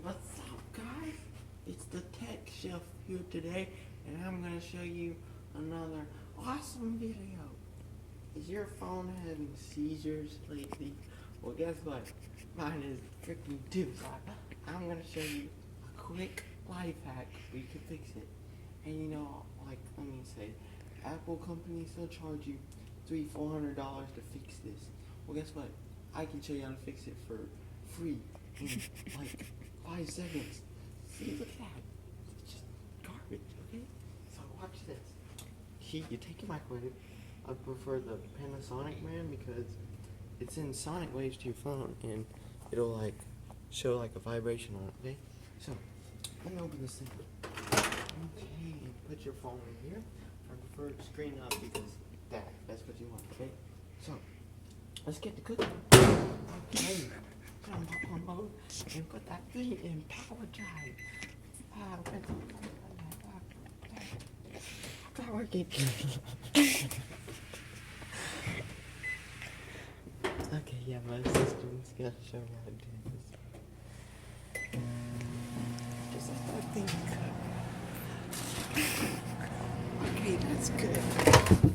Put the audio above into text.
What's up, guys? It's the Tech Chef here today, and I'm gonna show you another awesome video. Is your phone having seizures lately? Well, guess what? Mine is freaking too. So I'm gonna show you a quick life hack where you can fix it. And you know, like, let me say, Apple companies, they'll charge you $300-400 to fix this. Well, guess what? I can show you how to fix it for free in like 5 seconds. See, look at that. It's just garbage, okay? So watch this. You take your microwave. I prefer the Panasonic brand because it's in sonic waves to your phone and it'll like show like a vibration on it, okay? So, let me open this thing. Okay, and put your phone in here. I prefer the screen up because that's what you want, okay? So, let's get to cooking. Okay, put on popcorn mode and put that thing in power drive. Not working. Okay, yeah, my assistant's gonna show me how to do this. Just let that thing cook. Okay, that's good.